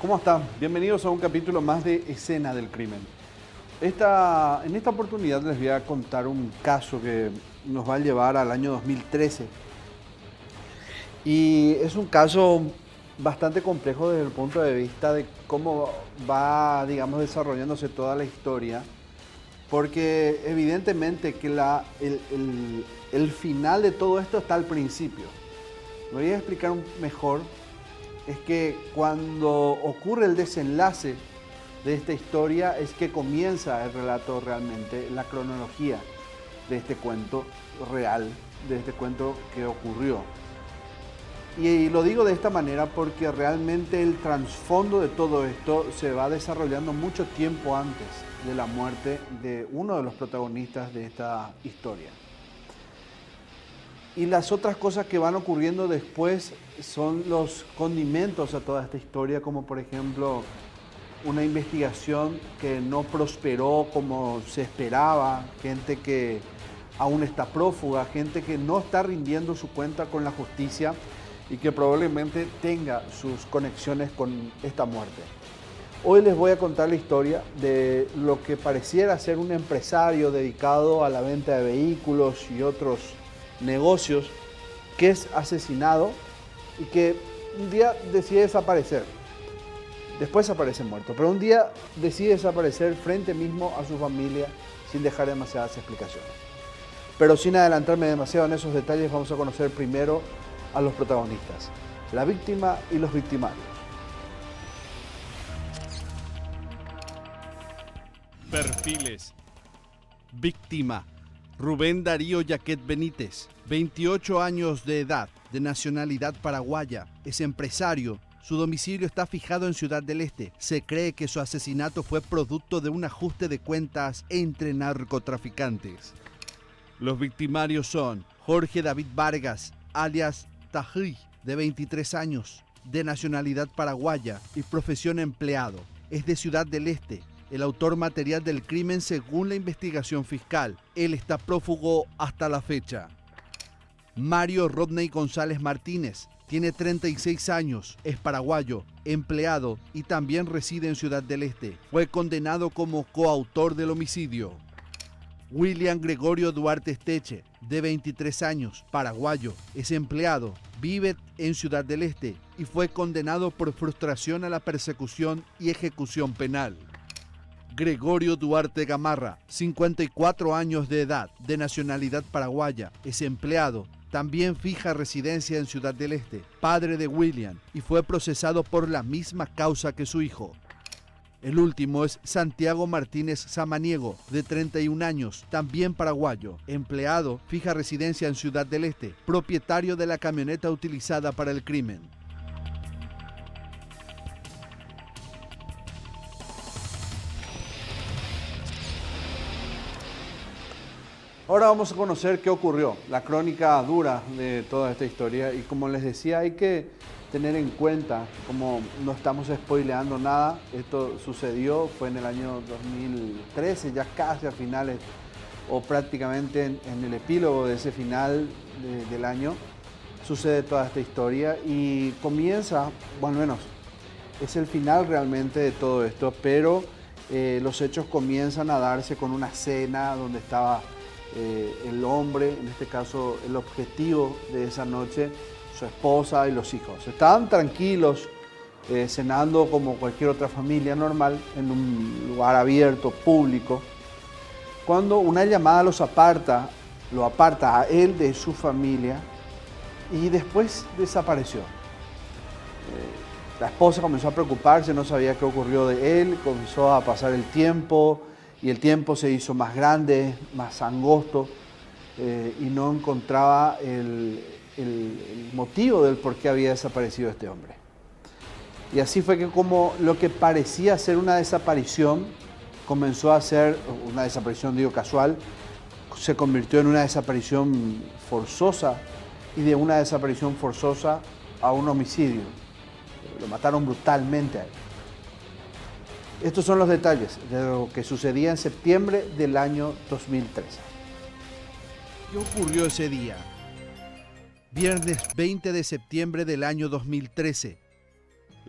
¿Cómo están? Bienvenidos a un capítulo más de Escena del Crimen. En esta oportunidad les voy a contar un caso que nos va a llevar al año 2013. Y es un caso bastante complejo desde el punto de vista de cómo va, digamos, desarrollándose toda la historia. Porque evidentemente que el final de todo esto está al principio. Me voy a explicar mejor. Es que cuando ocurre el desenlace de esta historia es que comienza el relato realmente, la cronología de este cuento real, de este cuento que ocurrió. Y lo digo de esta manera porque realmente el trasfondo de todo esto se va desarrollando mucho tiempo antes de la muerte de uno de los protagonistas de esta historia. Y las otras cosas que van ocurriendo después son los condimentos a toda esta historia, como por ejemplo una investigación que no prosperó como se esperaba, gente que aún está prófuga, gente que no está rindiendo su cuenta con la justicia y que probablemente tenga sus conexiones con esta muerte. Hoy les voy a contar la historia de lo que pareciera ser un empresario dedicado a la venta de vehículos y otros negocios, que es asesinado y que un día decide desaparecer. Después aparece muerto, pero un día decide desaparecer frente mismo a su familia sin dejar demasiadas explicaciones. Pero sin adelantarme demasiado en esos detalles, vamos a conocer primero a los protagonistas, la víctima y los victimarios. Perfiles. Víctima: Rubén Darío Yaquet Benítez, 28 años de edad, de nacionalidad paraguaya, es empresario. Su domicilio está fijado en Ciudad del Este. Se cree que su asesinato fue producto de un ajuste de cuentas entre narcotraficantes. Los victimarios son Jorge David Vargas, alias Tajri, de 23 años, de nacionalidad paraguaya y profesión empleado. Es de Ciudad del Este. El autor material del crimen según la investigación fiscal. Él está prófugo hasta la fecha. Mario Rodney González Martínez, tiene 36 años, es paraguayo, empleado y también reside en Ciudad del Este. Fue condenado como coautor del homicidio. William Gregorio Duarte Esteche, de 23 años, paraguayo, es empleado, vive en Ciudad del Este y fue condenado por frustración a la persecución y ejecución penal. Gregorio Duarte Gamarra, 54 años de edad, de nacionalidad paraguaya, es empleado, también fija residencia en Ciudad del Este, padre de William, y fue procesado por la misma causa que su hijo. El último es Santiago Martínez Samaniego, de 31 años, también paraguayo, empleado, fija residencia en Ciudad del Este, propietario de la camioneta utilizada para el crimen. Ahora vamos a conocer qué ocurrió, la crónica dura de toda esta historia. Y como les decía, hay que tener en cuenta, como no estamos spoileando nada, esto sucedió, fue en el año 2013, ya casi a finales o prácticamente en el epílogo de ese final del año, sucede toda esta historia y comienza, bueno, menos, es el final realmente de todo esto, pero los hechos comienzan a darse con una cena donde estaba el hombre, en este caso el objetivo de esa noche, su esposa y los hijos. Estaban tranquilos, cenando como cualquier otra familia normal, en un lugar abierto, público, cuando una llamada lo aparta a él de su familia y después desapareció. La esposa comenzó a preocuparse, no sabía qué ocurrió de él, comenzó a pasar el tiempo, y el tiempo se hizo más grande, más angosto, y no encontraba el motivo del por qué había desaparecido este hombre. Y así fue que como lo que parecía ser una desaparición, comenzó a ser una desaparición, digo, casual, se convirtió en una desaparición forzosa, y de una desaparición forzosa a un homicidio. Lo mataron brutalmente a él. Estos son los detalles de lo que sucedía en septiembre del año 2013. ¿Qué ocurrió ese día? Viernes 20 de septiembre del año 2013.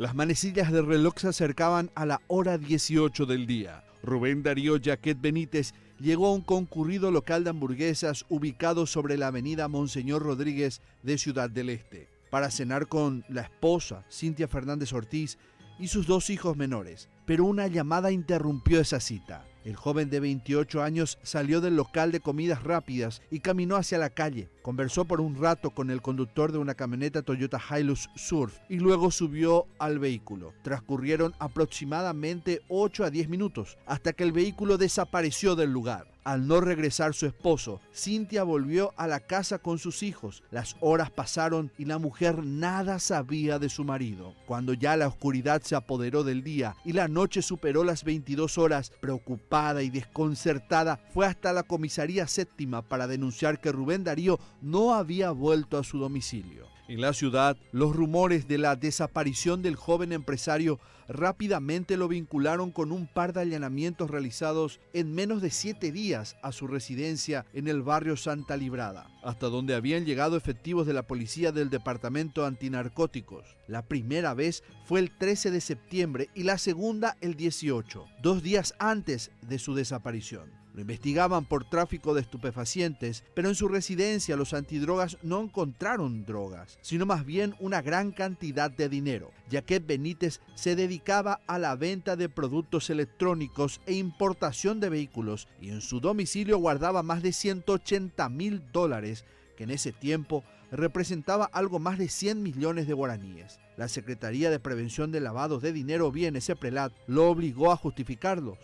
Las manecillas del reloj se acercaban a la hora 18 del día. Rubén Darío Jaquet Benítez llegó a un concurrido local de hamburguesas ubicado sobre la avenida Monseñor Rodríguez de Ciudad del Este para cenar con la esposa, Cintia Fernández Ortiz, y sus 2 hijos menores. Pero una llamada interrumpió esa cita. El joven de 28 años salió del local de comidas rápidas y caminó hacia la calle. Conversó por un rato con el conductor de una camioneta Toyota Hilux Surf y luego subió al vehículo. Transcurrieron aproximadamente 8 a 10 minutos hasta que el vehículo desapareció del lugar. Al no regresar su esposo, Cintia volvió a la casa con sus hijos. Las horas pasaron y la mujer nada sabía de su marido. Cuando ya la oscuridad se apoderó del día y la noche superó las 22 horas, preocupada y desconcertada, fue hasta la comisaría séptima para denunciar que Rubén Darío no había vuelto a su domicilio. En la ciudad, los rumores de la desaparición del joven empresario rápidamente lo vincularon con un par de allanamientos realizados en menos de 7 días a su residencia en el barrio Santa Librada, hasta donde habían llegado efectivos de la policía del departamento antinarcóticos. La primera vez fue el 13 de septiembre y la segunda el 18, 2 días antes de su desaparición. Lo investigaban por tráfico de estupefacientes, pero en su residencia los antidrogas no encontraron drogas, sino más bien una gran cantidad de dinero. Jaquet Benítez se dedicaba a la venta de productos electrónicos e importación de vehículos y en su domicilio guardaba más de $180,000, que en ese tiempo representaba algo más de 100 millones de guaraníes. La Secretaría de Prevención de Lavados de Dinero, Bienes, Seprelat, lo obligó a justificarlos.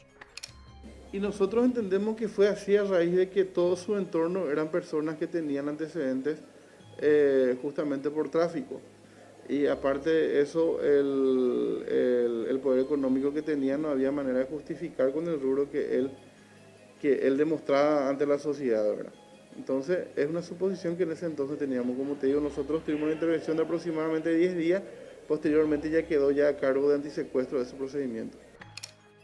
Y nosotros entendemos que fue así a raíz de que todo su entorno eran personas que tenían antecedentes justamente por tráfico. Y aparte de eso, el poder económico que tenía no había manera de justificar con el rubro que él demostraba ante la sociedad, ¿verdad? Entonces, es una suposición que en ese entonces teníamos. Como te digo, nosotros tuvimos una intervención de aproximadamente 10 días, posteriormente ya quedó ya a cargo de antisecuestro de ese procedimiento.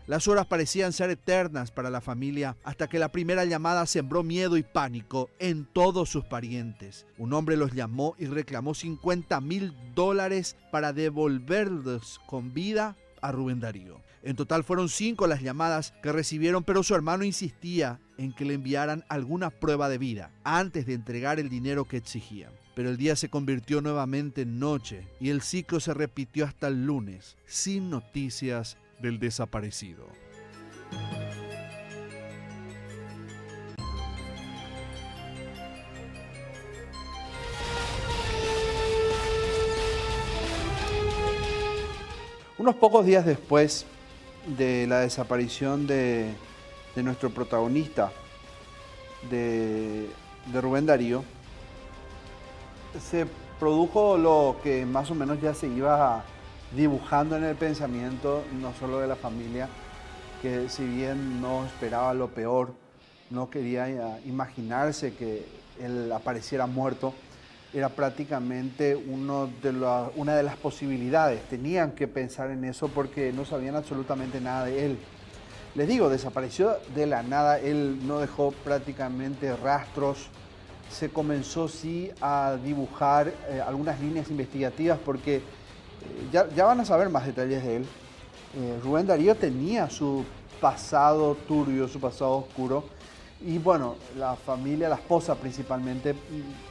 Las horas parecían ser eternas para la familia hasta que la primera llamada sembró miedo y pánico en todos sus parientes. Un hombre los llamó y reclamó $50,000 para devolverlos con vida a Rubén Darío. En total fueron 5 las llamadas que recibieron, pero su hermano insistía en que le enviaran alguna prueba de vida antes de entregar el dinero que exigían. Pero el día se convirtió nuevamente en noche y el ciclo se repitió hasta el lunes, sin noticias del desaparecido. Unos pocos días después de la desaparición de nuestro protagonista, de Rubén Darío, se produjo lo que más o menos ya se iba dibujando en el pensamiento, no solo de la familia, que si bien no esperaba lo peor, no quería imaginarse que él apareciera muerto, era prácticamente una de las posibilidades. Tenían que pensar en eso porque no sabían absolutamente nada de él. Les digo, desapareció de la nada, él no dejó prácticamente rastros. Se comenzó sí a dibujar algunas líneas investigativas porque ya van a saber más detalles de él. Rubén Darío tenía su pasado turbio, su pasado oscuro. Y bueno, la familia, la esposa principalmente,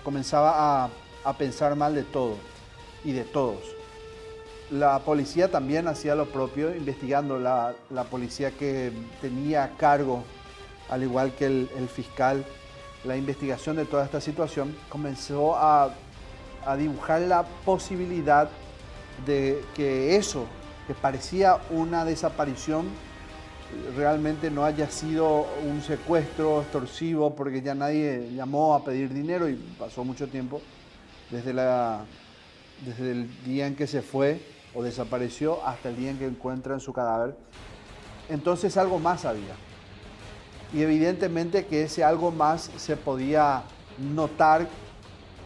comenzaba a pensar mal de todo y de todos. La policía también hacía lo propio, investigando. La policía que tenía a cargo, al igual que el fiscal, la investigación de toda esta situación, comenzó a dibujar la posibilidad de que eso, que parecía una desaparición, realmente no haya sido un secuestro extorsivo, porque ya nadie llamó a pedir dinero y pasó mucho tiempo desde el día en que se fue o desapareció hasta el día en que encuentran su cadáver. Entonces algo más había. Y evidentemente que ese algo más se podía notar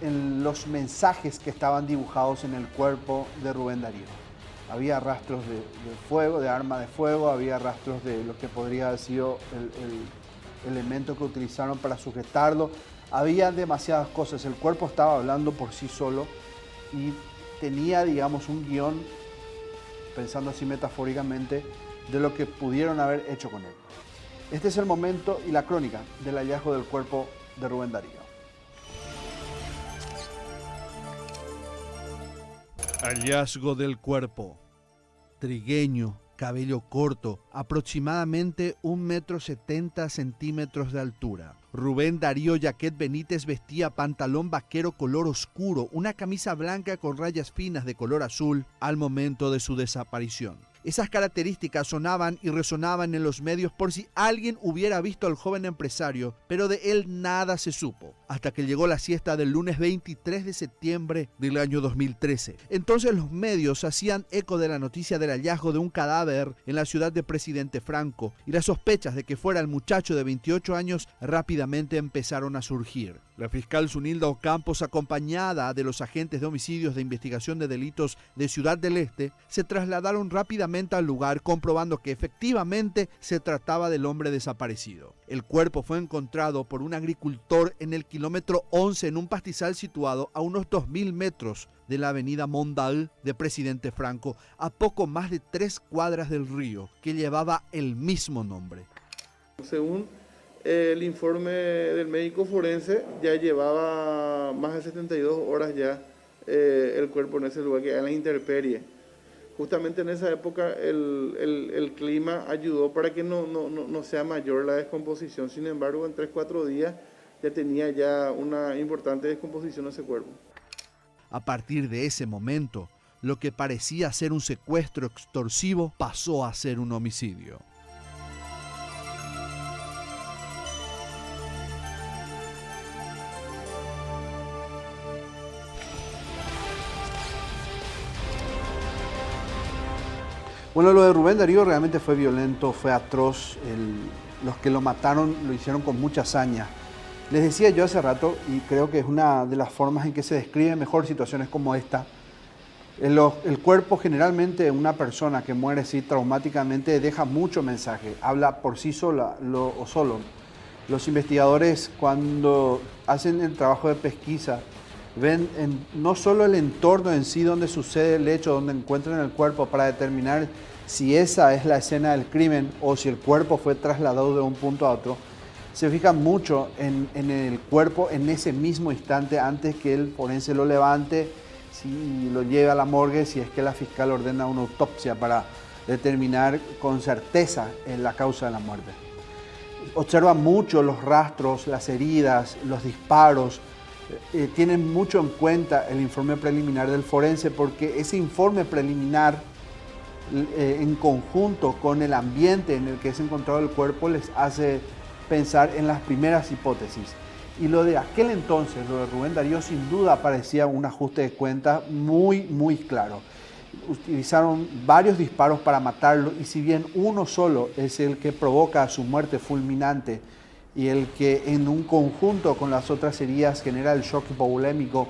en los mensajes que estaban dibujados en el cuerpo de Rubén Darío. Había rastros de fuego, de arma de fuego, había rastros de lo que podría haber sido el elemento que utilizaron para sujetarlo. Había demasiadas cosas, el cuerpo estaba hablando por sí solo y tenía, digamos, un guión pensando así metafóricamente, de lo que pudieron haber hecho con él. Este es el momento y la crónica del hallazgo del cuerpo de Rubén Darío. Hallazgo del cuerpo. Trigueño, cabello corto, aproximadamente 1,70 m de altura. Rubén Darío Yaquet Benítez vestía pantalón vaquero color oscuro, una camisa blanca con rayas finas de color azul al momento de su desaparición. Esas características sonaban y resonaban en los medios por si alguien hubiera visto al joven empresario, pero de él nada se supo, hasta que llegó la siesta del lunes 23 de septiembre del año 2013. Entonces los medios hacían eco de la noticia del hallazgo de un cadáver en la ciudad de Presidente Franco, y las sospechas de que fuera el muchacho de 28 años rápidamente empezaron a surgir. La fiscal Zunilda Ocampos, acompañada de los agentes de homicidios de investigación de delitos de Ciudad del Este, se trasladaron rápidamente al lugar, comprobando que efectivamente se trataba del hombre desaparecido. El cuerpo fue encontrado por un agricultor en el kilómetro 11 en un pastizal situado a unos 2.000 metros de la avenida Mondal de Presidente Franco, a poco más de 3 cuadras del río, que llevaba el mismo nombre. Según el informe del médico forense, ya llevaba más de 72 horas ya el cuerpo en ese lugar, que era la intemperie. Justamente en esa época el clima ayudó para que no sea mayor la descomposición. Sin embargo, en 3-4 días ya tenía ya una importante descomposición ese cuerpo. A partir de ese momento, lo que parecía ser un secuestro extorsivo pasó a ser un homicidio. Bueno, lo de Rubén Darío realmente fue violento, fue atroz. Los que lo mataron lo hicieron con mucha hazaña. Les decía yo hace rato, y creo que es una de las formas en que se describen mejor situaciones como esta. El cuerpo generalmente de una persona que muere así traumáticamente deja mucho mensaje, habla por sí sola o solo. Los investigadores, cuando hacen el trabajo de pesquisa, ven no solo el entorno en sí donde sucede el hecho, donde encuentran el cuerpo, para determinar si esa es la escena del crimen o si el cuerpo fue trasladado de un punto a otro. Se fijan mucho en el cuerpo en ese mismo instante, antes que el forense lo levante, si lo lleve a la morgue, si es que la fiscal ordena una autopsia para determinar con certeza la causa de la muerte. Observan mucho los rastros, las heridas, los disparos. Tienen mucho en cuenta el informe preliminar del forense, porque ese informe preliminar en conjunto con el ambiente en el que es encontrado el cuerpo les hace pensar en las primeras hipótesis. Y lo de aquel entonces, lo de Rubén Darío, sin duda parecía un ajuste de cuentas muy claro. Utilizaron varios disparos para matarlo, y si bien uno solo es el que provoca su muerte fulminante y el que en un conjunto con las otras heridas genera el shock hipovolémico,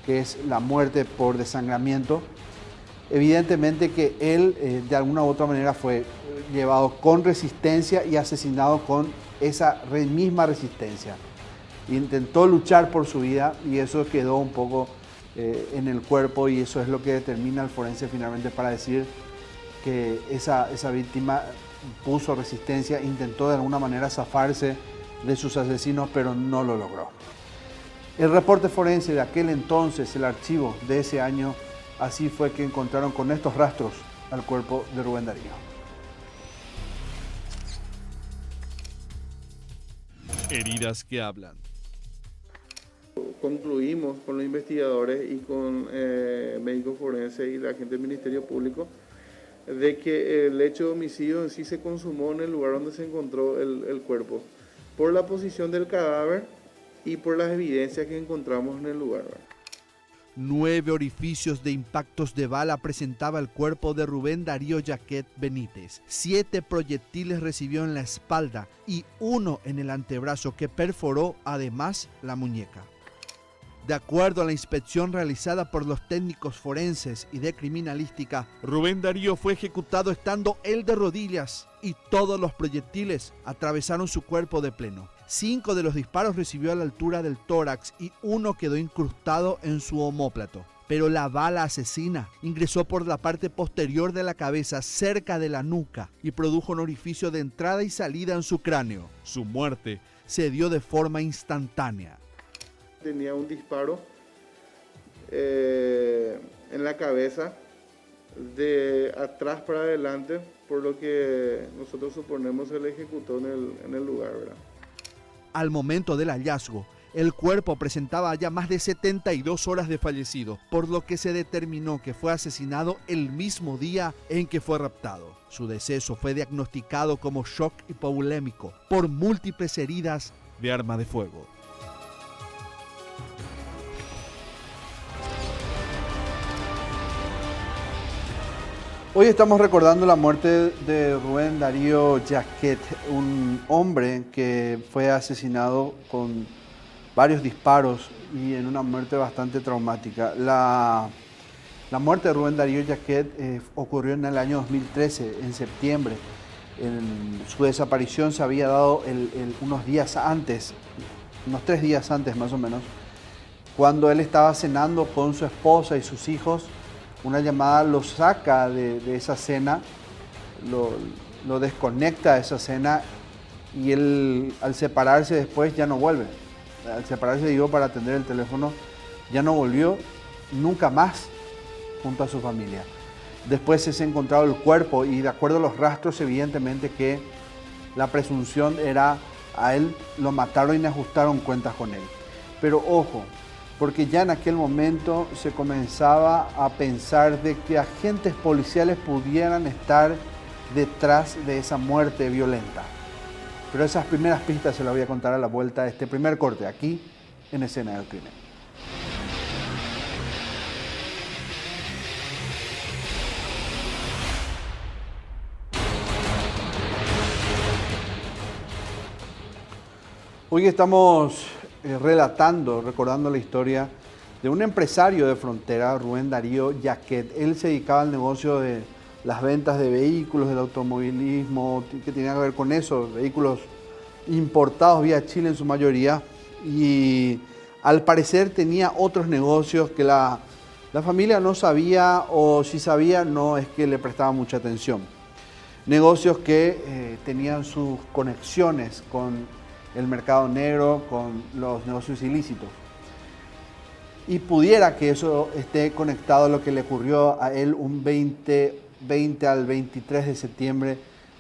que es la muerte por desangramiento, evidentemente que él de alguna u otra manera fue llevado con resistencia y asesinado con esa misma resistencia. Intentó luchar por su vida y eso quedó un poco en el cuerpo, y eso es lo que determina el forense finalmente para decir que esa víctima puso resistencia, intentó de alguna manera zafarse de sus asesinos, pero no lo logró. El reporte forense de aquel entonces, el archivo de ese año, así fue que encontraron con estos rastros al cuerpo de Rubén Darío. Heridas que hablan. Concluimos con los investigadores y con médicos forenses y la gente del Ministerio Público de que el hecho de homicidio en sí se consumó en el lugar donde se encontró el cuerpo, por la posición del cadáver y por las evidencias que encontramos en el lugar. 9 orificios de impactos de bala presentaba el cuerpo de Rubén Darío Yaquet Benítez. 7 proyectiles recibió en la espalda y 1 en el antebrazo, que perforó además la muñeca. De acuerdo a la inspección realizada por los técnicos forenses y de criminalística, Rubén Darío fue ejecutado estando él de rodillas, y todos los proyectiles atravesaron su cuerpo de pleno. 5 de los disparos recibió a la altura del tórax y 1 quedó incrustado en su omóplato. pero la bala asesina ingresó por la parte posterior de la cabeza, cerca de la nuca, y produjo un orificio de entrada y salida en su cráneo. Su muerte se dio de forma instantánea. Tenía un disparo en la cabeza, de atrás para adelante, por lo que nosotros suponemos se le ejecutó en el lugar, ¿verdad? Al momento del hallazgo, el cuerpo presentaba ya más de 72 horas de fallecido, por lo que se determinó que fue asesinado el mismo día en que fue raptado. Su deceso fue diagnosticado como shock hipovolémico por múltiples heridas de arma de fuego. Hoy estamos recordando la muerte de Rubén Darío Jacquet, un hombre que fue asesinado con varios disparos y en una muerte bastante traumática. La muerte de Rubén Darío Jacquet ocurrió en el año 2013, en septiembre. Su desaparición se había dado unos días antes, unos 3 días antes más o menos, cuando él estaba cenando con su esposa y sus hijos. Una llamada lo saca de esa cena, lo desconecta de esa cena, y él, al separarse después, ya no vuelve. Al separarse, digo, para atender el teléfono, ya no volvió nunca más junto a su familia. Después es encontrado el cuerpo y, de acuerdo a los rastros, evidentemente que la presunción era a él lo mataron y ajustaron cuentas con él. Pero ojo, porque ya en aquel momento se comenzaba a pensar de que agentes policiales pudieran estar detrás de esa muerte violenta. Pero esas primeras pistas se las voy a contar a la vuelta de este primer corte, aquí en Escena del Crimen. Hoy estamos recordando la historia de un empresario de frontera, Rubén Darío Jacquet. Él se dedicaba al negocio de las ventas de vehículos, del automovilismo, que tenía que ver con eso, vehículos importados vía Chile en su mayoría, y al parecer tenía otros negocios que la familia no sabía, o si sabía no es que le prestaba mucha atención. Negocios que tenían sus conexiones con el mercado negro, con los negocios ilícitos. Y pudiera que eso esté conectado a lo que le ocurrió a él un 20 al 23 de septiembre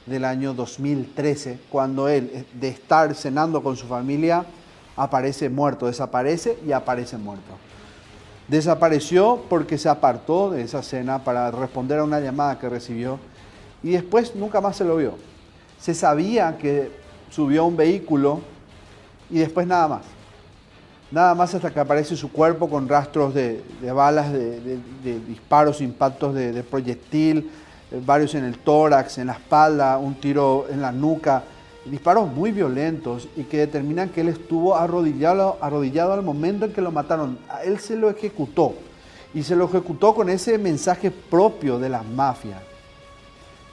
del año 2013, cuando él, de estar cenando con su familia, aparece muerto, desaparece y aparece muerto. Desapareció porque se apartó de esa cena para responder a una llamada que recibió, y después nunca más se lo vio. Se sabía que subió a un vehículo y después nada más. Nada más hasta que aparece su cuerpo con rastros de balas, de disparos, impactos de proyectil, varios en el tórax, en la espalda, un tiro en la nuca, disparos muy violentos y que determinan que él estuvo arrodillado al momento en que lo mataron. A él se lo ejecutó, y se lo ejecutó con ese mensaje propio de la mafia.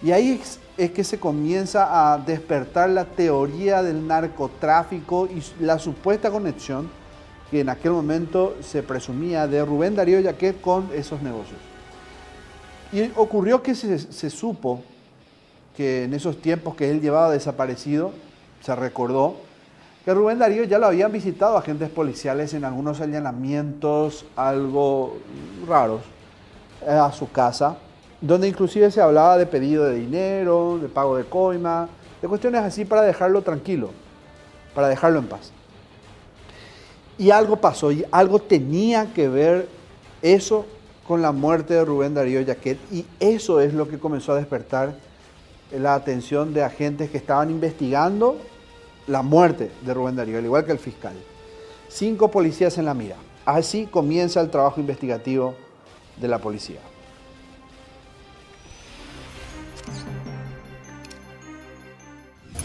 Y ahí es que se comienza a despertar la teoría del narcotráfico y la supuesta conexión que en aquel momento se presumía de Rubén Darío Jacquet con esos negocios. Y ocurrió que se supo que en esos tiempos que él llevaba desaparecido, se recordó que Rubén Darío ya lo habían visitado agentes policiales en algunos allanamientos algo raros a su casa, donde inclusive se hablaba de pedido de dinero, de pago de coima, de cuestiones así para dejarlo tranquilo, para dejarlo en paz. Y algo pasó, y algo tenía que ver eso con la muerte de Rubén Darío Jacquet, y eso es lo que comenzó a despertar la atención de agentes que estaban investigando la muerte de Rubén Darío, al igual que el fiscal. 5 policías en la mira. Así comienza el trabajo investigativo de la policía.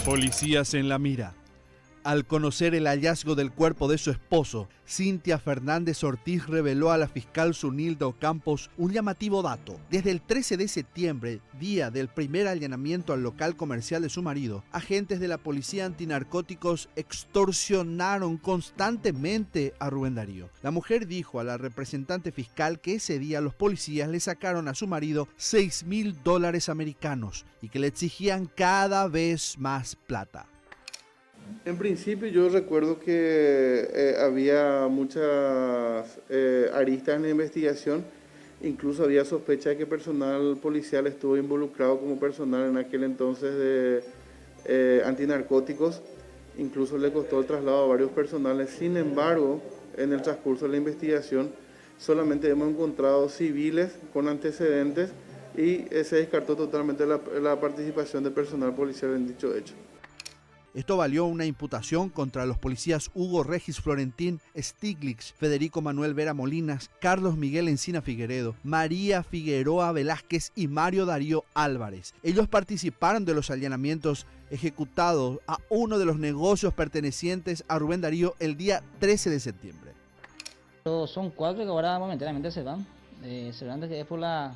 Policías en la mira. Al conocer el hallazgo del cuerpo de su esposo, Cintia Fernández Ortiz reveló a la fiscal Zunilda Ocampos un llamativo dato. Desde el 13 de septiembre, día del primer allanamiento al local comercial de su marido, agentes de la Policía Antinarcóticos extorsionaron constantemente a Rubén Darío. La mujer dijo a la representante fiscal que ese día los policías le sacaron a su marido $6.000 americanos y que le exigían cada vez más plata. En principio yo recuerdo que había muchas aristas en la investigación, incluso había sospecha de que personal policial estuvo involucrado como personal en aquel entonces de antinarcóticos, incluso le costó el traslado a varios personales. Sin embargo, en el transcurso de la investigación solamente hemos encontrado civiles con antecedentes y se descartó totalmente la participación de personal policial en dicho hecho. Esto valió una imputación contra los policías Hugo Regis Florentín Stiglitz, Federico Manuel Vera Molinas, Carlos Miguel Encina Figueredo, María Figueroa Velázquez y Mario Darío Álvarez. Ellos participaron de los allanamientos ejecutados a uno de los negocios pertenecientes a Rubén Darío el día 13 de septiembre. Son 4 que ahora momentáneamente se van. Seguramente que es por la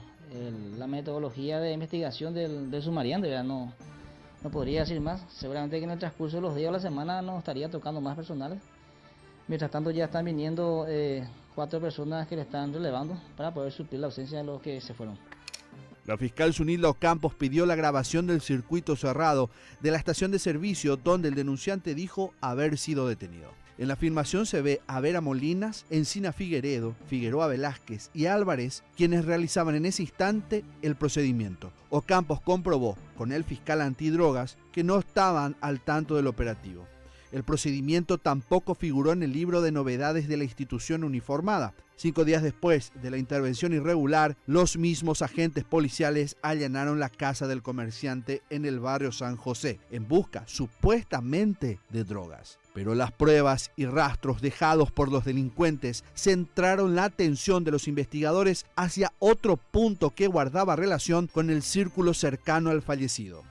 metodología de investigación del sumariante, ¿verdad? No podría decir más. Seguramente que en el transcurso de los días o la semana nos estaría tocando más personales. Mientras tanto ya están viniendo 4 personas que le están relevando para poder suplir la ausencia de los que se fueron. La fiscal Zunilda Ocampos pidió la grabación del circuito cerrado de la estación de servicio donde el denunciante dijo haber sido detenido. En la filmación se ve a Vera Molinas, Encina Figueredo, Figueroa Velázquez y Álvarez, quienes realizaban en ese instante el procedimiento. Ocampos comprobó con el fiscal antidrogas que no estaban al tanto del operativo. El procedimiento tampoco figuró en el libro de novedades de la institución uniformada. 5 días después de la intervención irregular, los mismos agentes policiales allanaron la casa del comerciante en el barrio San José, en busca, supuestamente, de drogas. Pero las pruebas y rastros dejados por los delincuentes centraron la atención de los investigadores hacia otro punto que guardaba relación con el círculo cercano al fallecido.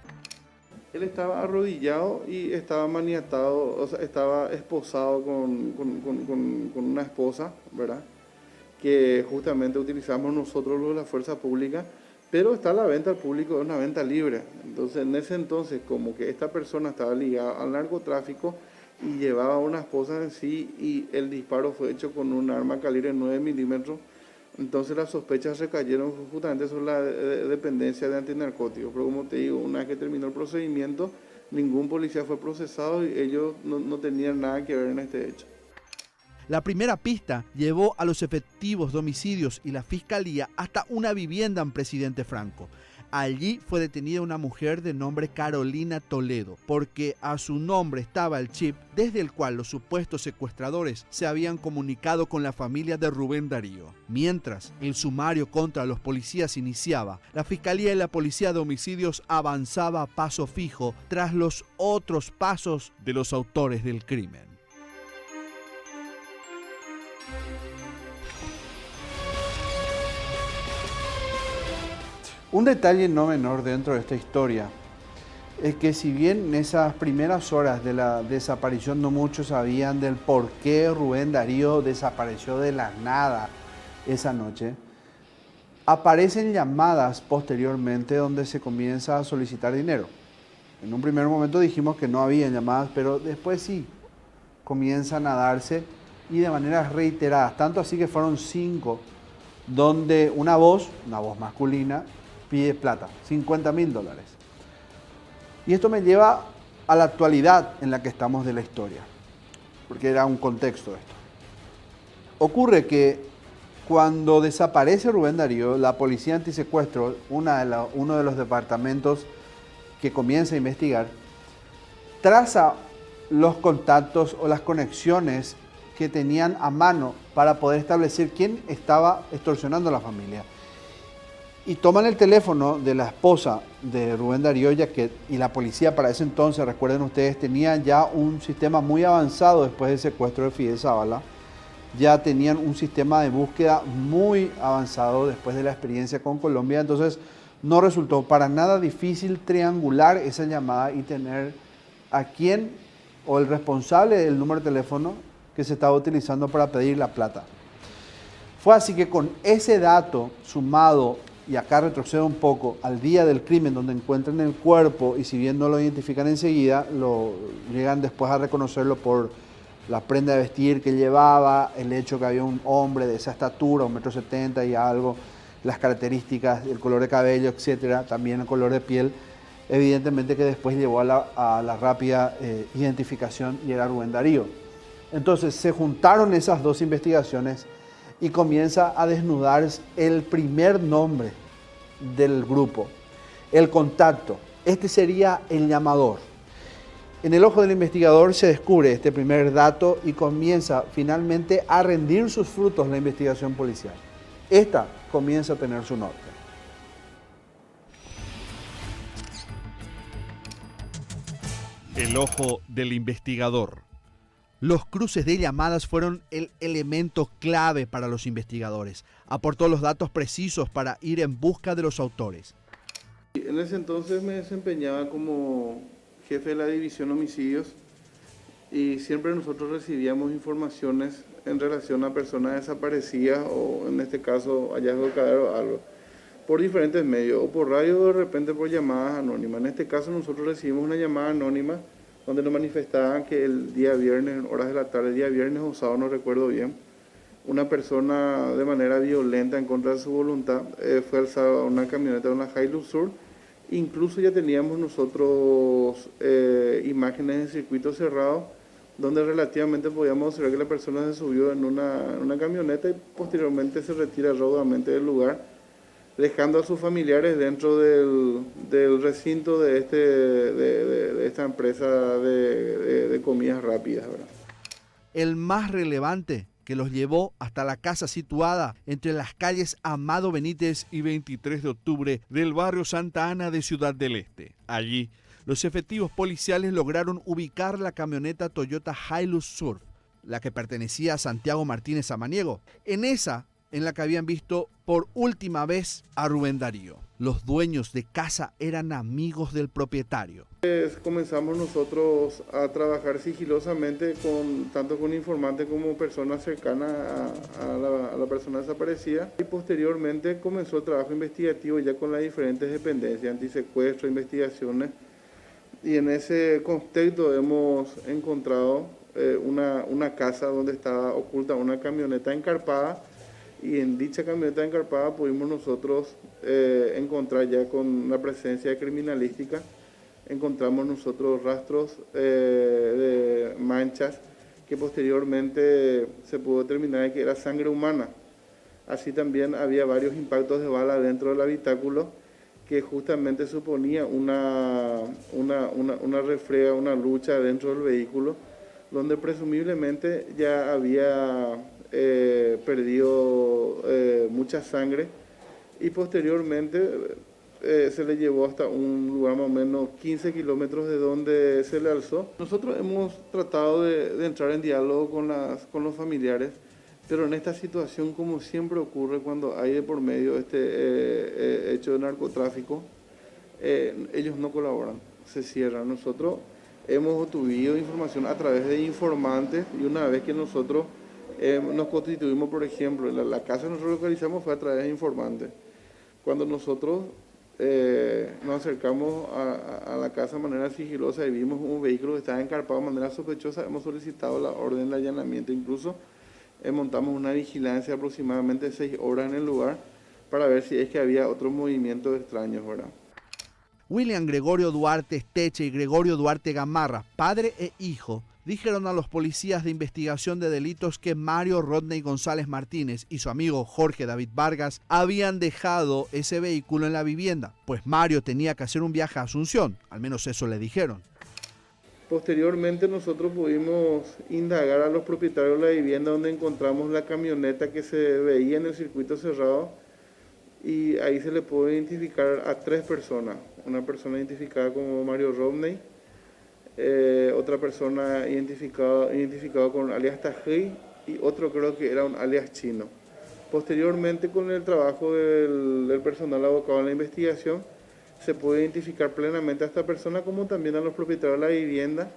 Él estaba arrodillado y estaba maniatado, o sea, estaba esposado con una esposa, ¿verdad? Que justamente utilizamos nosotros los de la fuerza pública, pero está a la venta al público, es una venta libre. Entonces, en ese entonces, como que esta persona estaba ligada al narcotráfico y llevaba una esposa en sí, y el disparo fue hecho con un arma calibre 9 milímetros, entonces las sospechas recayeron justamente sobre la dependencia de antinarcóticos. Pero como te digo, una vez que terminó el procedimiento, ningún policía fue procesado y ellos no tenían nada que ver en este hecho. La primera pista llevó a los efectivos de homicidios y la fiscalía hasta una vivienda en Presidente Franco. Allí fue detenida una mujer de nombre Carolina Toledo, porque a su nombre estaba el chip desde el cual los supuestos secuestradores se habían comunicado con la familia de Rubén Darío. Mientras el sumario contra los policías iniciaba, la Fiscalía y la Policía de Homicidios avanzaba a paso fijo tras los otros pasos de los autores del crimen. Un detalle no menor dentro de esta historia es que si bien en esas primeras horas de la desaparición no muchos sabían del por qué Rubén Darío desapareció de la nada esa noche, aparecen llamadas posteriormente donde se comienza a solicitar dinero. En un primer momento dijimos que no había llamadas, pero después sí comienzan a darse y de maneras reiteradas, tanto así que fueron 5, donde una voz masculina, pide plata, $50.000. Y esto me lleva a la actualidad en la que estamos de la historia, porque era un contexto esto. Ocurre que cuando desaparece Rubén Darío, la Policía Antisecuestro, uno de los departamentos que comienza a investigar, traza los contactos o las conexiones que tenían a mano para poder establecer quién estaba extorsionando a la familia. Y toman el teléfono de la esposa de Rubén Darío Yaquet, y la policía para ese entonces, recuerden ustedes, tenía ya un sistema muy avanzado después del secuestro de Fidel Zavala. Ya tenían un sistema de búsqueda muy avanzado después de la experiencia con Colombia. Entonces no resultó para nada difícil triangular esa llamada y tener a quién o el responsable del número de teléfono que se estaba utilizando para pedir la plata. Fue así que con ese dato sumado, y acá retrocedo un poco, al día del crimen donde encuentran el cuerpo y si bien no lo identifican enseguida, llegan después a reconocerlo por la prenda de vestir que llevaba, el hecho que había un hombre de esa estatura, 1,70 m y algo, las características, el color de cabello, etcétera, también el color de piel, evidentemente que después llevó a la rápida identificación y era Rubén Darío. Entonces se juntaron esas dos investigaciones y comienza a desnudar el primer nombre del grupo, el contacto. Este sería el llamador. En el ojo del investigador se descubre este primer dato y comienza finalmente a rendir sus frutos la investigación policial. Esta comienza a tener su norte. El ojo del investigador. Los cruces de llamadas fueron el elemento clave para los investigadores. Aportó los datos precisos para ir en busca de los autores. En ese entonces me desempeñaba como jefe de la división homicidios y siempre nosotros recibíamos informaciones en relación a personas desaparecidas o en este caso hallazgo de cadáver o algo, por diferentes medios, o por radio o de repente por llamadas anónimas. En este caso nosotros recibimos una llamada anónima donde nos manifestaban que el día viernes, en horas de la tarde, el día viernes o sábado, no recuerdo bien, una persona de manera violenta en contra de su voluntad fue alzada a una camioneta de una Hilux Sur. Incluso ya teníamos nosotros imágenes en circuito cerrado donde relativamente podíamos observar que la persona se subió en una camioneta y posteriormente se retira raudamente del lugar, dejando a sus familiares dentro del recinto de esta empresa de comidas rápidas, ¿verdad? El más relevante, que los llevó hasta la casa situada entre las calles Amado Benítez y 23 de octubre del barrio Santa Ana de Ciudad del Este. Allí, los efectivos policiales lograron ubicar la camioneta Toyota Hilux Sur, la que pertenecía a Santiago Martínez Samaniego. En la que habían visto por última vez a Rubén Darío. Los dueños de casa eran amigos del propietario. Comenzamos nosotros a trabajar sigilosamente tanto con informantes como personas cercanas a la persona desaparecida y posteriormente comenzó el trabajo investigativo ya con las diferentes dependencias, antisecuestro, investigaciones, y en ese contexto hemos encontrado una casa donde estaba oculta una camioneta encarpada. Y en dicha camioneta encarpada pudimos nosotros encontrar ya con la presencia de criminalística, encontramos nosotros rastros de manchas que posteriormente se pudo determinar que era sangre humana. Así también había varios impactos de bala dentro del habitáculo que justamente suponía una refriega, una lucha dentro del vehículo, donde presumiblemente ya había perdió mucha sangre y posteriormente se le llevó hasta un lugar más o menos 15 kilómetros de donde se le alzó. Nosotros hemos tratado de entrar en diálogo con los familiares, pero en esta situación, como siempre ocurre cuando hay de por medio este hecho de narcotráfico, ellos no colaboran, se cierran. Nosotros hemos obtenido información a través de informantes y una vez que nosotros nos constituimos, por ejemplo, la casa que nosotros localizamos fue a través de informantes. Cuando nosotros nos acercamos a la casa de manera sigilosa y vimos un vehículo que estaba encarpado de manera sospechosa, hemos solicitado la orden de allanamiento. Incluso montamos una vigilancia aproximadamente 6 horas en el lugar para ver si es que había otros movimientos extraños, ¿verdad? William Gregorio Duarte Esteche y Gregorio Duarte Gamarra, padre e hijo, dijeron a los policías de investigación de delitos que Mario Rodney González Martínez y su amigo Jorge David Vargas habían dejado ese vehículo en la vivienda, pues Mario tenía que hacer un viaje a Asunción, al menos eso le dijeron. Posteriormente nosotros pudimos indagar a los propietarios de la vivienda donde encontramos la camioneta que se veía en el circuito cerrado y ahí se le pudo identificar a 3 personas, una persona identificada como Mario Rodney, otra persona identificado con alias Tajei y otro creo que era un alias chino. Posteriormente, con el trabajo del personal abocado en la investigación, se puede identificar plenamente a esta persona como también a los propietarios de la vivienda,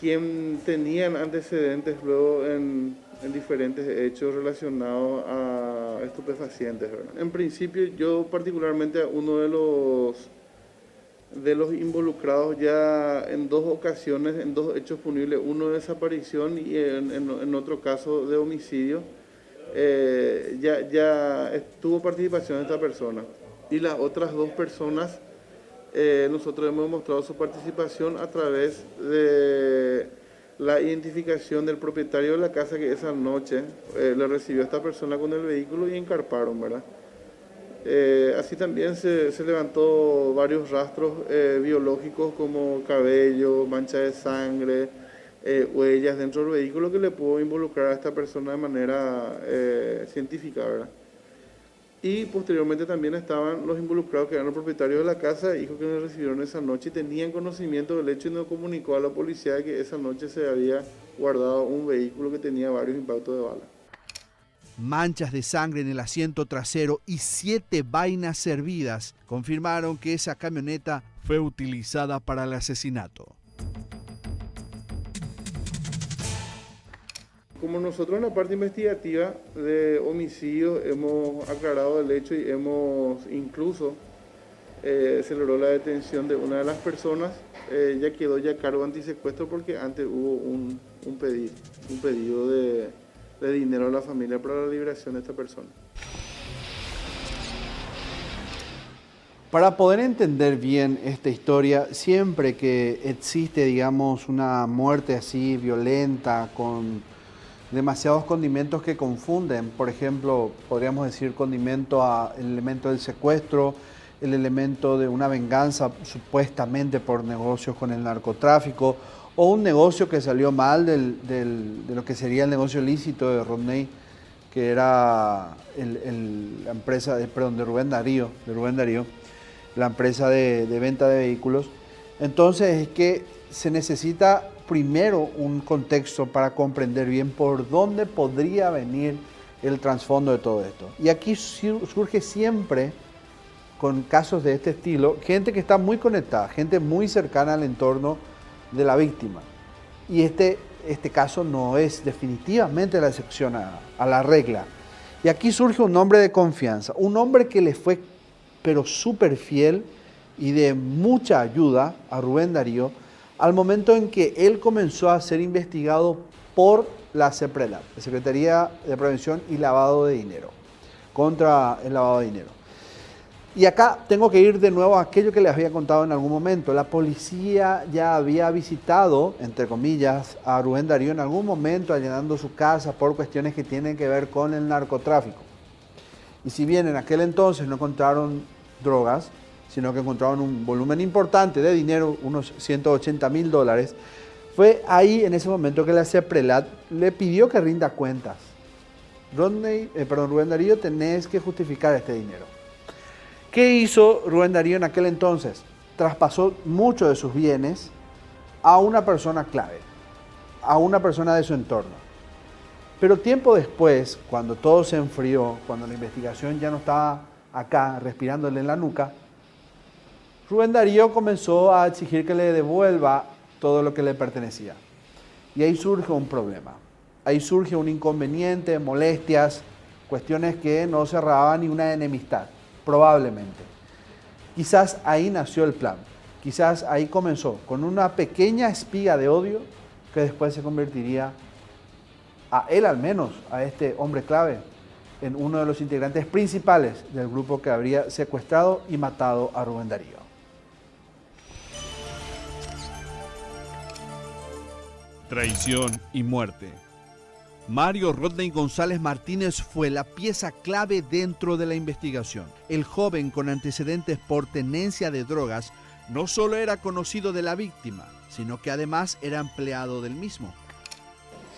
quien tenían antecedentes luego en diferentes hechos relacionados a estupefacientes, ¿verdad? En principio, yo particularmente uno de los involucrados ya en dos ocasiones, en dos hechos punibles, uno de desaparición y en otro caso de homicidio, ya tuvo participación de esta persona. Y las otras dos personas, nosotros hemos mostrado su participación a través de la identificación del propietario de la casa que esa noche le recibió a esta persona con el vehículo y encarparon, ¿verdad? Así también se levantó varios rastros biológicos como cabello, mancha de sangre, huellas dentro del vehículo que le pudo involucrar a esta persona de manera científica, ¿verdad? Y posteriormente también estaban los involucrados que eran los propietarios de la casa, hijos que nos recibieron esa noche y tenían conocimiento del hecho y nos comunicó a la policía de que esa noche se había guardado un vehículo que tenía varios impactos de bala. Manchas de sangre en el asiento trasero y 7 vainas servidas confirmaron que esa camioneta fue utilizada para el asesinato. Como nosotros en la parte investigativa de homicidios hemos aclarado el hecho y hemos incluso se logró la detención de una de las personas, ya quedó ya cargo antisecuestro porque antes hubo un pedido de dinero a la familia para la liberación de esta persona. Para poder entender bien esta historia, siempre que existe, digamos, una muerte así violenta, con demasiados condimentos que confunden, por ejemplo, podríamos decir condimento al elemento del secuestro, el elemento de una venganza supuestamente por negocios con el narcotráfico, o un negocio que salió mal de lo que sería el negocio ilícito de Rodney, que era la empresa de Rubén Darío, la empresa de venta de vehículos. Entonces es que se necesita primero un contexto para comprender bien por dónde podría venir el trasfondo de todo esto. Y aquí surge siempre, con casos de este estilo, gente que está muy conectada, gente muy cercana al entorno de la víctima. Y este caso no es definitivamente la excepción a la regla. Y aquí surge un hombre de confianza, un hombre que le fue pero súper fiel y de mucha ayuda a Rubén Darío al momento en que él comenzó a ser investigado por la CEPRELAT, la Secretaría de Prevención y Lavado de Dinero, contra el lavado de dinero. Y acá tengo que ir de nuevo a aquello que les había contado en algún momento. La policía ya había visitado, entre comillas, a Rubén Darío en algún momento allanando su casa por cuestiones que tienen que ver con el narcotráfico. Y si bien en aquel entonces no encontraron drogas, sino que encontraron un volumen importante de dinero, unos $180,000, fue ahí en ese momento que la CEPRELAT le pidió que rinda cuentas. Rubén Darío, tenés que justificar este dinero. ¿Qué hizo Rubén Darío en aquel entonces? Traspasó muchos de sus bienes a una persona clave, a una persona de su entorno. Pero tiempo después, cuando todo se enfrió, cuando la investigación ya no estaba acá respirándole en la nuca, Rubén Darío comenzó a exigir que le devuelva todo lo que le pertenecía. Y ahí surge un problema. Ahí surge un inconveniente, molestias, cuestiones que no cerraban ni una enemistad, probablemente. Quizás ahí nació el plan. Quizás ahí comenzó con una pequeña espiga de odio que después se convertiría, a él al menos, a este hombre clave, en uno de los integrantes principales del grupo que habría secuestrado y matado a Rubén Darío. Traición y muerte. Mario Rodney González Martínez fue la pieza clave dentro de la investigación. El joven con antecedentes por tenencia de drogas no solo era conocido de la víctima, sino que además era empleado del mismo.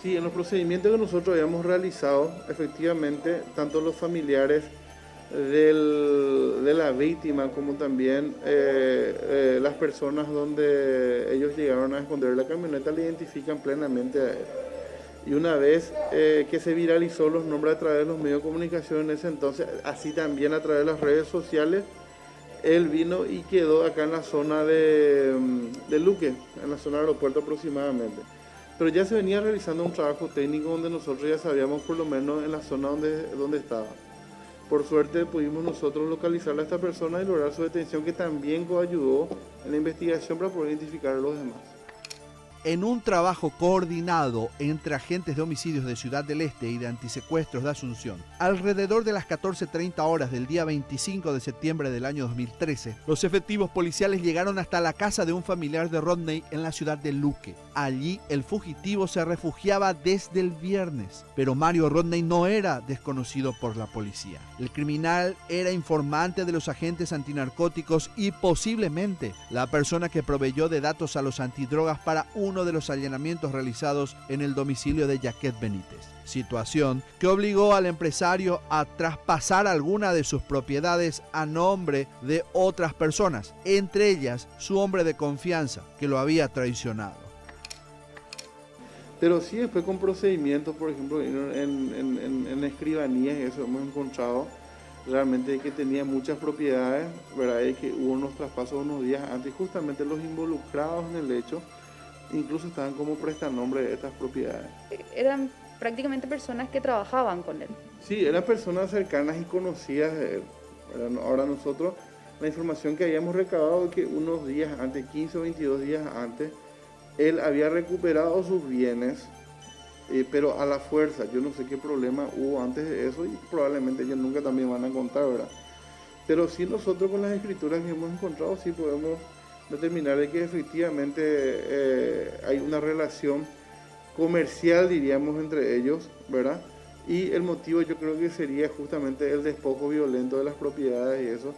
Sí, en los procedimientos que nosotros habíamos realizado, efectivamente, tanto los familiares de la víctima como también las personas donde ellos llegaron a esconder la camioneta le identifican plenamente a él. Y una vez que se viralizó los nombres a través de los medios de comunicación en ese entonces, así también a través de las redes sociales, él vino y quedó acá en la zona de Luque, en la zona del aeropuerto aproximadamente. pero ya se venía realizando un trabajo técnico donde nosotros ya sabíamos por lo menos en la zona donde estaba. Por suerte pudimos nosotros localizar a esta persona y lograr su detención, que también ayudó en la investigación para poder identificar a los demás. En un trabajo coordinado entre agentes de homicidios de Ciudad del Este y de antisecuestros de Asunción, alrededor de las 14:30 horas del día 25 de septiembre del año 2013, los efectivos policiales llegaron hasta la casa de un familiar de Rodney en la ciudad de Luque. Allí el fugitivo se refugiaba desde el viernes, pero Mario Rodney no era desconocido por la policía. El criminal era informante de los agentes antinarcóticos y posiblemente la persona que proveyó de datos a los antidrogas para uno de los allanamientos realizados en el domicilio de Jacquet Benítez, situación que obligó al empresario a traspasar alguna de sus propiedades a nombre de otras personas, entre ellas su hombre de confianza, que lo había traicionado. Pero sí después con procedimientos, por ejemplo, en escribanías, eso hemos encontrado realmente que tenía muchas propiedades, ¿verdad? Y que hubo unos traspasos unos días antes, justamente los involucrados en el hecho incluso estaban como prestanombres de estas propiedades. Eran prácticamente personas que trabajaban con él. Sí, eran personas cercanas y conocidas de él. Ahora nosotros, la información que habíamos recabado es que unos días antes, 15 o 22 días antes, él había recuperado sus bienes, pero a la fuerza. Yo no sé qué problema hubo antes de eso y probablemente ellos nunca también van a contar, ¿verdad? Pero sí nosotros con las escrituras que hemos encontrado sí podemos determinar de que efectivamente hay una relación comercial, diríamos, entre ellos, ¿verdad? Y el motivo yo creo que sería justamente el despojo violento de las propiedades y eso,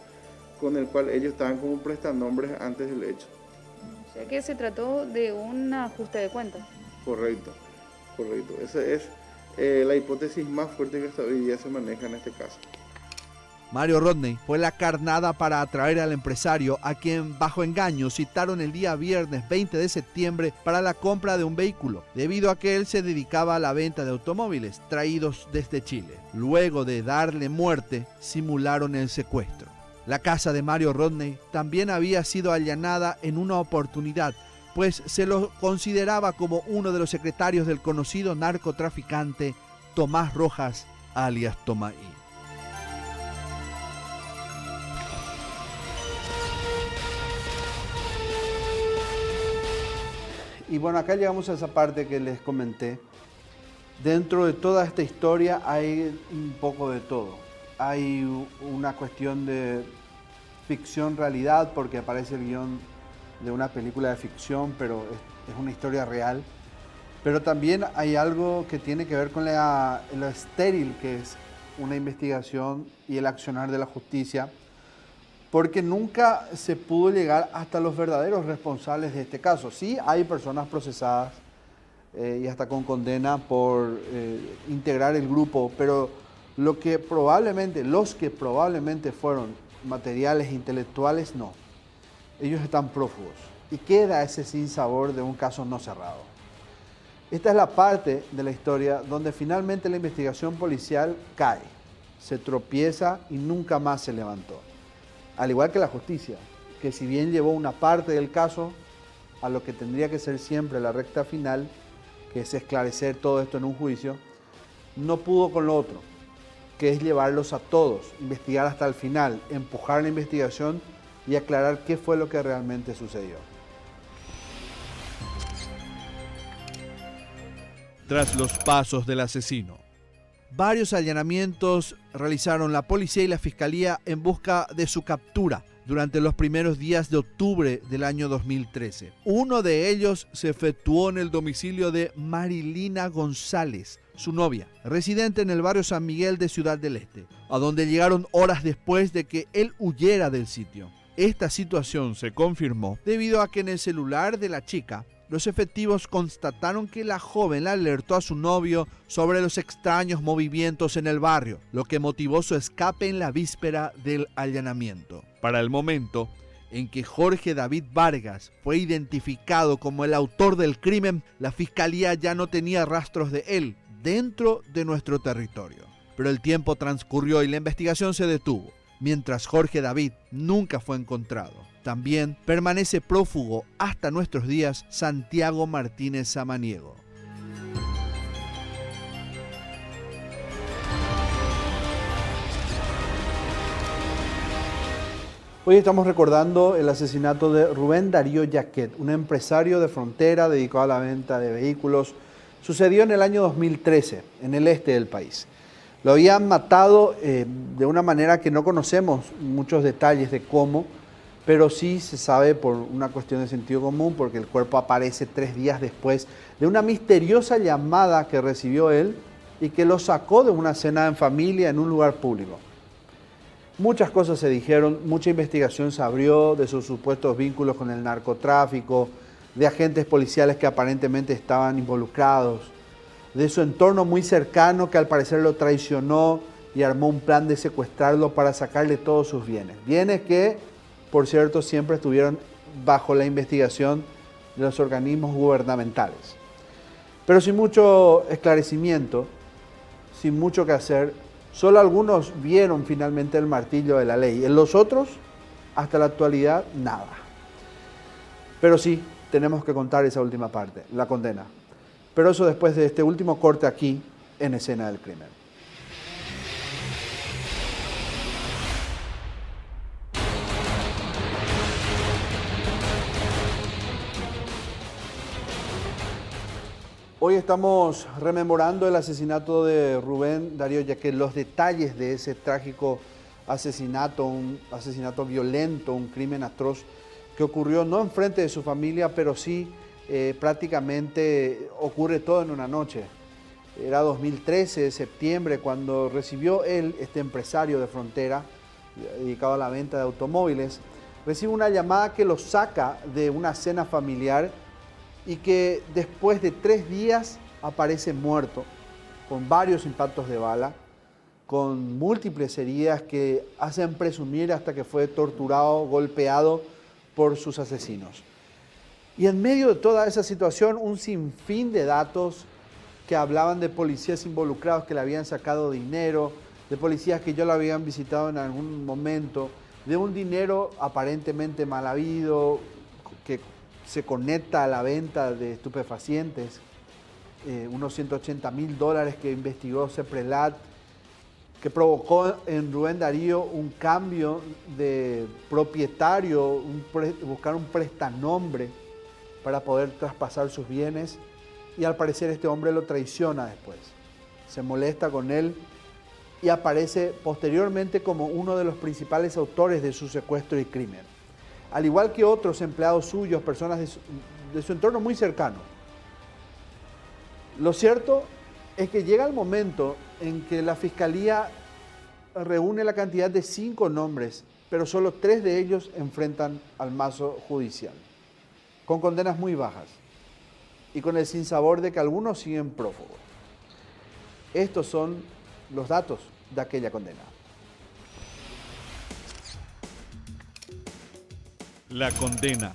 con el cual ellos estaban como prestanombres antes del hecho. O sea que se trató de un ajuste de cuentas. Correcto. Esa es la hipótesis más fuerte que hasta hoy día se maneja en este caso. Mario Rodney fue la carnada para atraer al empresario, a quien bajo engaño citaron el día viernes 20 de septiembre para la compra de un vehículo, debido a que él se dedicaba a la venta de automóviles traídos desde Chile. Luego de darle muerte, simularon el secuestro. La casa de Mario Rodney también había sido allanada en una oportunidad, pues se lo consideraba como uno de los secretarios del conocido narcotraficante Tomás Rojas, alias Tomaí. Y bueno, acá llegamos a esa parte que les comenté. Dentro de toda esta historia hay un poco de todo. Hay una cuestión de ficción-realidad, porque aparece el guión de una película de ficción, pero es una historia real. Pero también hay algo que tiene que ver con lo estéril que es una investigación y el accionar de la justicia, porque nunca se pudo llegar hasta los verdaderos responsables de este caso. Sí hay personas procesadas y hasta con condena por integrar el grupo, pero los que probablemente fueron materiales intelectuales, no. Ellos están prófugos y queda ese sinsabor de un caso no cerrado. Esta es la parte de la historia donde finalmente la investigación policial cae, se tropieza y nunca más se levantó. Al igual que la justicia, que si bien llevó una parte del caso a lo que tendría que ser siempre la recta final, que es esclarecer todo esto en un juicio, no pudo con lo otro, que es llevarlos a todos, investigar hasta el final, empujar la investigación y aclarar qué fue lo que realmente sucedió. Tras los pasos del asesino, varios allanamientos realizaron la policía y la fiscalía en busca de su captura durante los primeros días de octubre del año 2013. Uno de ellos se efectuó en el domicilio de Marilina González, su novia, residente en el barrio San Miguel de Ciudad del Este, a donde llegaron horas después de que él huyera del sitio. Esta situación se confirmó debido a que en el celular de la chica, los efectivos constataron que la joven le alertó a su novio sobre los extraños movimientos en el barrio, lo que motivó su escape en la víspera del allanamiento. Para el momento en que Jorge David Vargas fue identificado como el autor del crimen, la fiscalía ya no tenía rastros de él dentro de nuestro territorio. Pero el tiempo transcurrió y la investigación se detuvo, mientras Jorge David nunca fue encontrado. También permanece prófugo hasta nuestros días Santiago Martínez Samaniego. Hoy estamos recordando el asesinato de Rubén Darío Yaquet, un empresario de frontera dedicado a la venta de vehículos. Sucedió en el año 2013, en el este del país. Lo habían matado de una manera que no conocemos muchos detalles de cómo, pero sí se sabe por una cuestión de sentido común, porque el cuerpo aparece 3 días después de una misteriosa llamada que recibió él y que lo sacó de una cena en familia en un lugar público. Muchas cosas se dijeron, mucha investigación se abrió de sus supuestos vínculos con el narcotráfico, de agentes policiales que aparentemente estaban involucrados, de su entorno muy cercano que al parecer lo traicionó y armó un plan de secuestrarlo para sacarle todos sus bienes. Bienes que, por cierto, siempre estuvieron bajo la investigación de los organismos gubernamentales. Pero sin mucho esclarecimiento, sin mucho que hacer, solo algunos vieron finalmente el martillo de la ley. En los otros, hasta la actualidad, nada. Pero sí, tenemos que contar esa última parte, la condena. Pero eso después de este último corte aquí, en Escena del Crimen. Hoy estamos rememorando el asesinato de Rubén Darío Yaquet, los detalles de ese trágico asesinato, un asesinato violento, un crimen atroz que ocurrió no enfrente de su familia, pero sí prácticamente ocurre todo en una noche. Era 2013, septiembre, cuando recibió él, este empresario de frontera, dedicado a la venta de automóviles, recibe una llamada que lo saca de una cena familiar y que después de 3 días aparece muerto, con varios impactos de bala, con múltiples heridas que hacen presumir hasta que fue torturado, golpeado por sus asesinos. Y en medio de toda esa situación, un sinfín de datos que hablaban de policías involucrados que le habían sacado dinero, de policías que ya lo habían visitado en algún momento, de un dinero aparentemente mal habido, que se conecta a la venta de estupefacientes, unos $180.000 que investigó CEPRELAT, que provocó en Rubén Darío un cambio de propietario, buscar un prestanombre para poder traspasar sus bienes, y al parecer este hombre lo traiciona después. Se molesta con él y aparece posteriormente como uno de los principales autores de su secuestro y crimen. Al igual que otros empleados suyos, personas de su entorno muy cercano. Lo cierto es que llega el momento en que la Fiscalía reúne la cantidad de 5 nombres, pero solo 3 de ellos enfrentan al mazo judicial, con condenas muy bajas y con el sinsabor de que algunos siguen prófugos. Estos son los datos de aquella condena. La condena.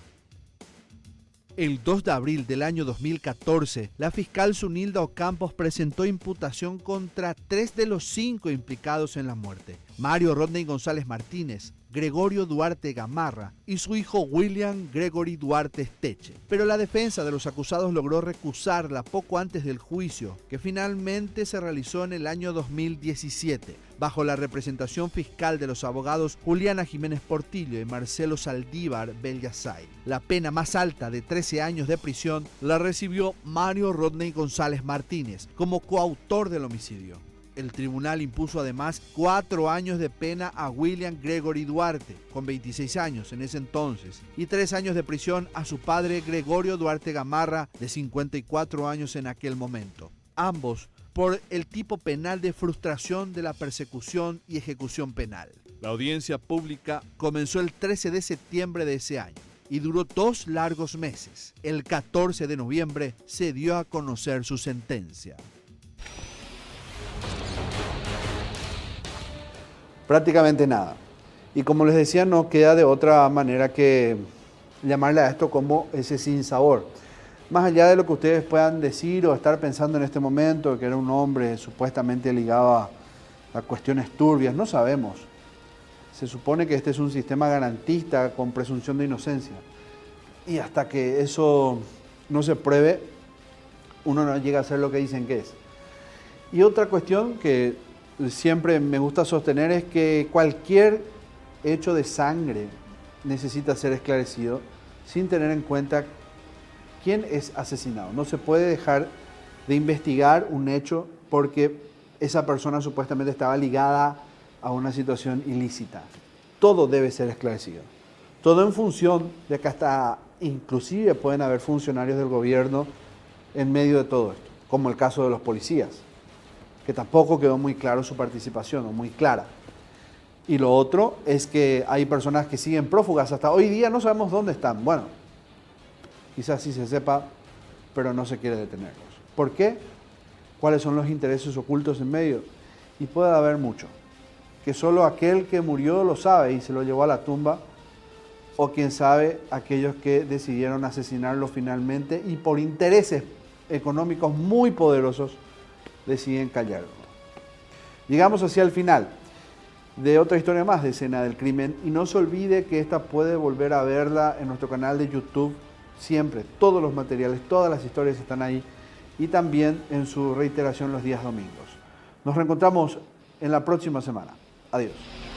El 2 de abril del año 2014, la fiscal Zunilda Ocampos presentó imputación contra 3 de los 5 implicados en la muerte: Mario Rodney González Martínez, Gregorio Duarte Gamarra y su hijo William Gregory Duarte Esteche. Pero la defensa de los acusados logró recusarla poco antes del juicio, que finalmente se realizó en el año 2017, bajo la representación fiscal de los abogados Juliana Jiménez Portillo y Marcelo Saldívar Bellasay. La pena más alta de 13 años de prisión la recibió Mario Rodney González Martínez como coautor del homicidio. El tribunal impuso además 4 años de pena a William Gregory Duarte, con 26 años en ese entonces, y 3 años de prisión a su padre Gregorio Duarte Gamarra, de 54 años en aquel momento. Ambos por el tipo penal de frustración de la persecución y ejecución penal. La audiencia pública comenzó el 13 de septiembre de ese año y duró 2 largos meses. El 14 de noviembre se dio a conocer su sentencia. Prácticamente nada. Y como les decía, no queda de otra manera que llamarle a esto como ese sinsabor. Más allá de lo que ustedes puedan decir o estar pensando en este momento, que era un hombre supuestamente ligado a cuestiones turbias, no sabemos. Se supone que este es un sistema garantista con presunción de inocencia. Y hasta que eso no se pruebe, uno no llega a ser lo que dicen que es. Y otra cuestión que siempre me gusta sostener es que cualquier hecho de sangre, necesita ser esclarecido sin tener en cuenta quién es asesinado. No se puede dejar de investigar un hecho porque esa persona supuestamente estaba ligada a una situación ilícita. Todo debe ser esclarecido. Todo en función de que hasta inclusive pueden haber funcionarios del gobierno en medio de todo esto, como el caso de los policías, que tampoco quedó muy claro su participación, o muy clara. Y lo otro es que hay personas que siguen prófugas hasta hoy día, no sabemos dónde están. Bueno, quizás sí se sepa, pero no se quiere detenerlos. ¿Por qué? ¿Cuáles son los intereses ocultos en medio? Y puede haber mucho, que solo aquel que murió lo sabe y se lo llevó a la tumba, o quién sabe, aquellos que decidieron asesinarlo finalmente y por intereses económicos muy poderosos deciden callarlo. Llegamos hacia el final de otra historia más de Escena del Crimen y no se olvide que esta puede volver a verla en nuestro canal de YouTube siempre. Todos los materiales, todas las historias están ahí y también en su reiteración los días domingos. Nos reencontramos en la próxima semana. Adiós.